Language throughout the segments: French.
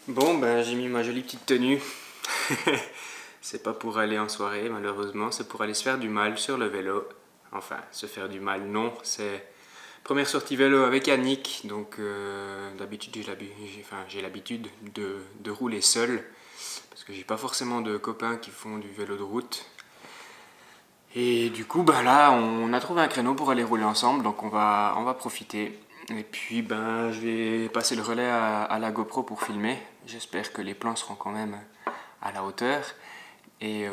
Bon, ben j'ai mis ma jolie petite tenue. C'est pas pour aller en soirée, malheureusement, c'est pour aller se faire du mal sur le vélo. Enfin, se faire du mal, non, c'est première sortie vélo avec Yannick, donc d'habitude j'ai l'habitude de rouler seul, parce que j'ai pas forcément de copains qui font du vélo de route. Et du coup, ben là, on a trouvé un créneau pour aller rouler ensemble, donc on va profiter. Et puis, ben, je vais passer le relais à la GoPro pour filmer. J'espère que les plans seront quand même à la hauteur. Et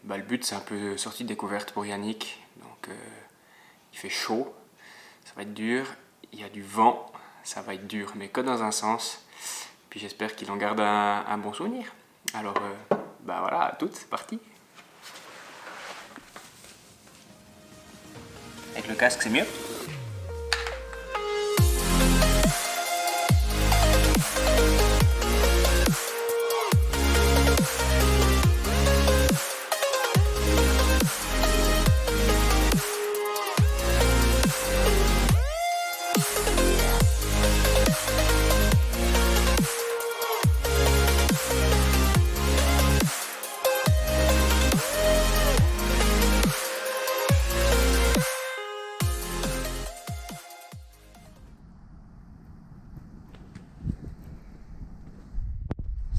ben, le but, c'est un peu sortie de découverte pour Yannick. Donc, il fait chaud, ça va être dur. Il y a du vent, ça va être dur, mais que dans un sens. Puis j'espère qu'il en garde un bon souvenir. Alors, ben voilà, à toutes, c'est parti. Avec le casque, c'est mieux.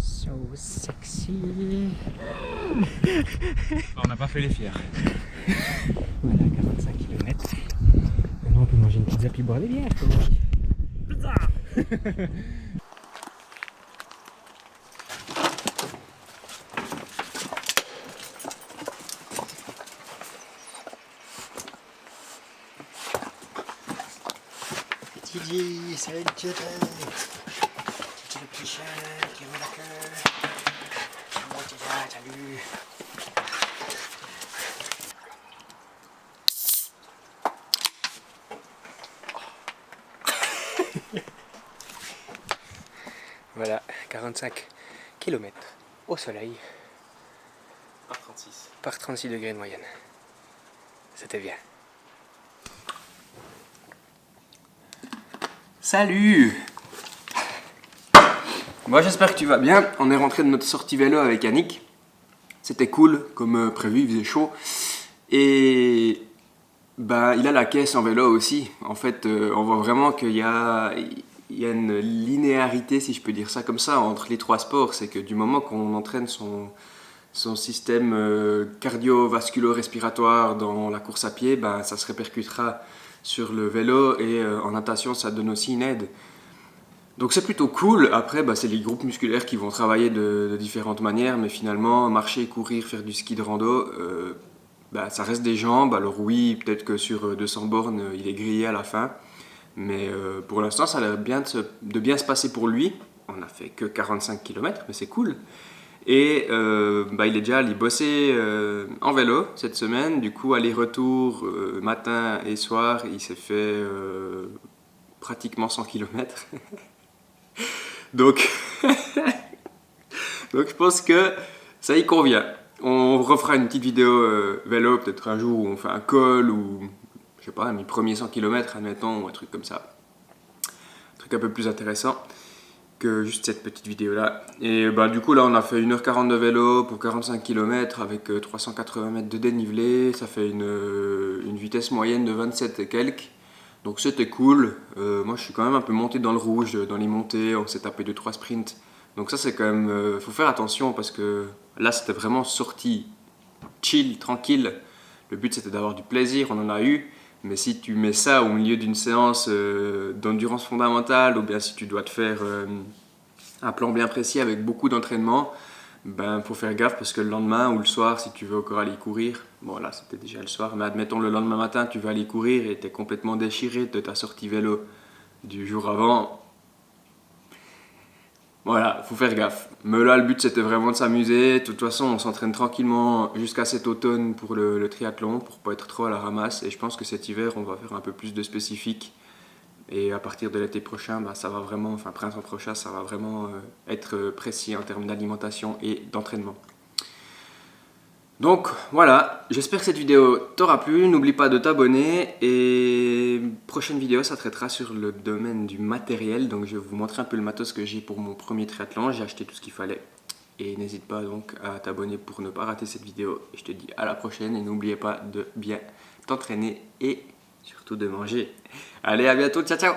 So sexy. On n'a pas fait les fiers. Voilà, 45 km. Maintenant on peut manger une pizza puis boire des bières. Pizza. Didier, salut Didier. Le petit chien qui met la queue. Moi t'es là, salut. Voilà, 45 km au soleil. Par 36. Par 36 degrés de moyenne. C'était bien. Salut! Moi j'espère que tu vas bien. On est rentré de notre sortie vélo avec Yannick. C'était cool, comme prévu, il faisait chaud. Et bah, il a la caisse en vélo aussi. En fait, on voit vraiment qu'il y a une linéarité, si je peux dire ça comme ça, entre les trois sports. C'est que du moment qu'on entraîne son système cardio-vasculo-respiratoire dans la course à pied, bah, ça se répercutera sur le vélo et en natation, ça donne aussi une aide. Donc c'est plutôt cool. Après, bah, c'est les groupes musculaires qui vont travailler de différentes manières, mais finalement, marcher, courir, faire du ski de rando, bah, ça reste des jambes. Alors oui, peut-être que sur 200 bornes, il est grillé à la fin, mais pour l'instant, ça a l'air de bien se passer pour lui. On a fait que 45 km, mais c'est cool. Et bah, il est déjà allé bosser en vélo cette semaine. Du coup, aller-retour, matin et soir, il s'est fait pratiquement 100 km. Donc, donc je pense que ça y convient. On refera une petite vidéo vélo peut-être un jour où on fait un col ou je sais pas, mes premiers 100 km admettons ou un truc comme ça. Un truc un peu plus intéressant que juste cette petite vidéo là. Et bah du coup là on a fait 1h40 de vélo pour 45 km avec 380 mètres de dénivelé. Ça fait une vitesse moyenne de 27 et quelques. Donc c'était cool. Moi je suis quand même un peu monté dans le rouge dans les montées. On s'est tapé 2-3 sprints. Donc ça c'est quand même... faut faire attention parce que là c'était vraiment sorti chill, tranquille. Le but c'était d'avoir du plaisir, on en a eu. Mais si tu mets ça au milieu d'une séance d'endurance fondamentale ou bien si tu dois te faire un plan bien précis avec beaucoup d'entraînement, ben faut faire gaffe parce que le lendemain ou le soir, si tu veux encore aller courir, bon là c'était déjà le soir, mais admettons le lendemain matin, tu vas aller courir et tu es complètement déchiré de ta sortie vélo du jour avant. Voilà, faut faire gaffe. Mais là, le but c'était vraiment de s'amuser. De toute façon, on s'entraîne tranquillement jusqu'à cet automne pour le triathlon, pour pas être trop à la ramasse. Et je pense que cet hiver, on va faire un peu plus de spécifique. Et à partir de l'été prochain, bah, ça va vraiment, enfin printemps prochain, ça va vraiment être précis en termes d'alimentation et d'entraînement. Donc voilà, j'espère que cette vidéo t'aura plu. N'oublie pas de t'abonner et prochaine vidéo, ça traitera sur le domaine du matériel. Donc je vais vous montrer un peu le matos que j'ai pour mon premier triathlon. J'ai acheté tout ce qu'il fallait. Et n'hésite pas donc à t'abonner pour ne pas rater cette vidéo. Et je te dis à la prochaine et n'oubliez pas de bien t'entraîner et surtout de manger. Allez, à bientôt, ciao ciao!